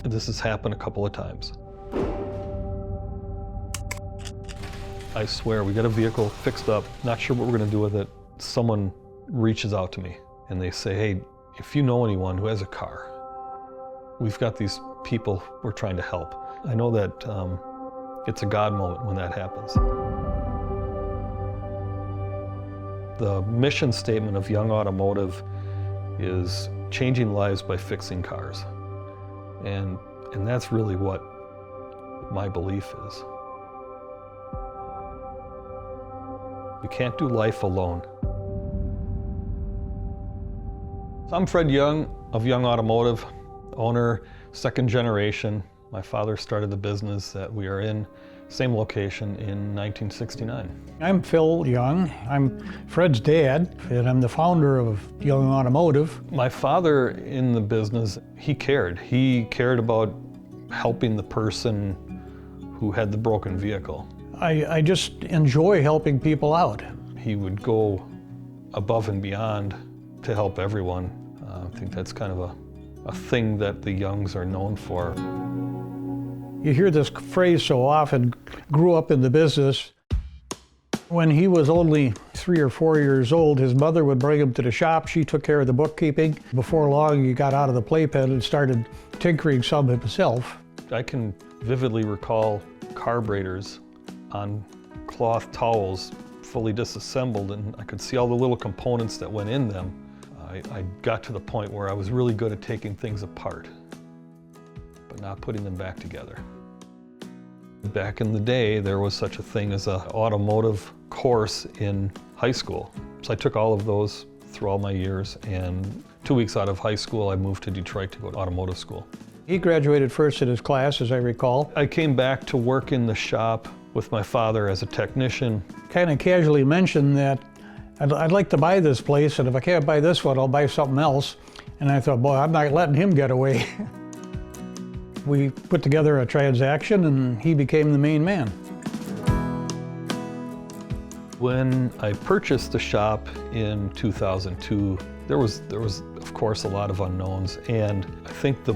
This has happened a couple of times. I swear, we got a vehicle fixed up, not sure what we're gonna do with it. Someone reaches out to me and they say, hey, if you know anyone who has a car, we've got these people we're trying to help. I know that it's a God moment when that happens. The mission statement of Young Automotive is changing lives by fixing cars. And that's really what my belief is. We can't do life alone. I'm Fred Young of Young Automotive, owner, second generation. My father started the business that we are in, same location, in 1969. I'm Phil Young. I'm Fred's dad, and I'm the founder of Young Automotive. My father in the business, he cared. He cared about helping the person who had the broken vehicle. I just enjoy helping people out. He would go above and beyond to help everyone. I think that's kind of a thing that the Youngs are known for. You hear this phrase so often, grew up in the business. When he was only 3 or 4 years old, his mother would bring him to the shop. She took care of the bookkeeping. Before long, he got out of the playpen and started tinkering some himself. I can vividly recall carburetors on cloth towels, fully disassembled, and I could see all the little components that went in them. I got to the point where I was really good at taking things apart, but not putting them back together. Back in the day, there was such a thing as an automotive course in high school. So I took all of those through all my years, and 2 weeks out of high school, I moved to Detroit to go to automotive school. He graduated first in his class, as I recall. I came back to work in the shop with my father as a technician. Kind of casually mentioned that I'd like to buy this place, and if I can't buy this one, I'll buy something else. And I thought, boy, I'm not letting him get away. We put together a transaction, and he became the main man. When I purchased the shop in 2002, there was of course a lot of unknowns, and I think the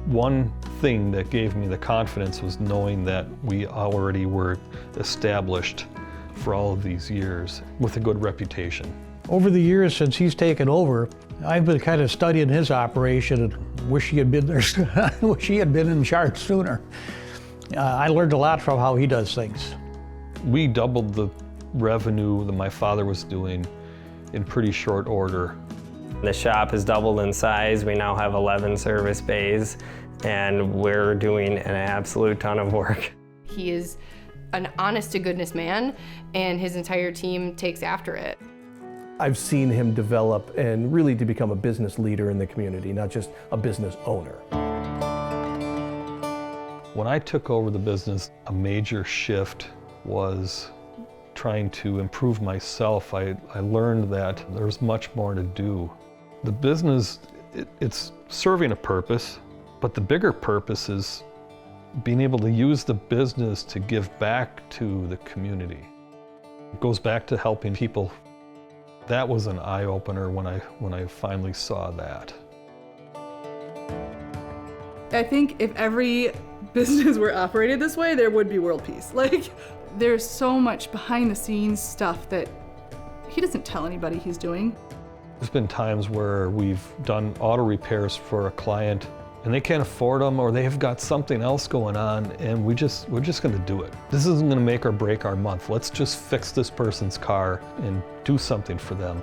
one thing that gave me the confidence was knowing that we already were established for all of these years with a good reputation. Over the years since he's taken over, I've been kind of studying his operation and wish he had been there. Wish he had been in charge sooner. I learned a lot from how he does things. We doubled the revenue that my father was doing in pretty short order. The shop has doubled in size. We now have 11 service bays, and we're doing an absolute ton of work. He is an honest-to-goodness man, and his entire team takes after it. I've seen him develop and really to become a business leader in the community, not just a business owner. When I took over the business, a major shift was trying to improve myself. I learned that there's much more to do. The business, it's serving a purpose, but the bigger purpose is being able to use the business to give back to the community. It goes back to helping people. That was an eye-opener when I finally saw that. I think if every business were operated this way, there would be world peace. Like, there's so much behind-the-scenes stuff that he doesn't tell anybody he's doing. There's been times where we've done auto repairs for a client and they can't afford them, or they have got something else going on, and we're just gonna do it. This isn't gonna make or break our month. Let's just fix this person's car and do something for them.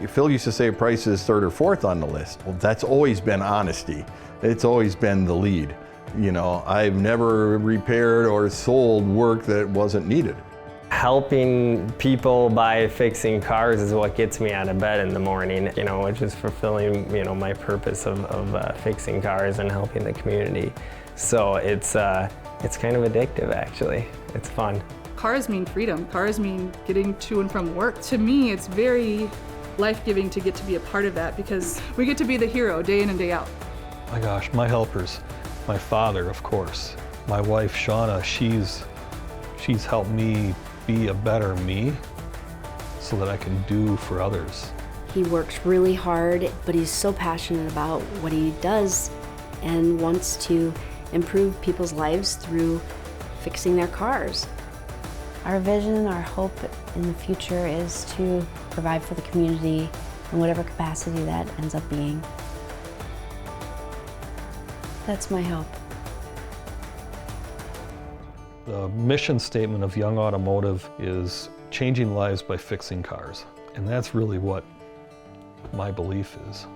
Phil used to say price is third or fourth on the list. Well, that's always been honesty. It's always been the lead. You know, I've never repaired or sold work that wasn't needed. Helping people by fixing cars is what gets me out of bed in the morning, you know, which is fulfilling, you know, my purpose of fixing cars and helping the community. So it's kind of addictive, actually. It's fun. Cars mean freedom. Cars mean getting to and from work. To me, it's very life-giving to get to be a part of that, because we get to be the hero day in and day out. My gosh, my helpers, my father, of course. My wife, Shauna, she's helped me be a better me so that I can do for others. He works really hard, but he's so passionate about what he does and wants to improve people's lives through fixing their cars. Our vision, our hope in the future is to provide for the community in whatever capacity that ends up being. That's my hope. The mission statement of Young Automotive is changing lives by fixing cars. And that's really what my belief is.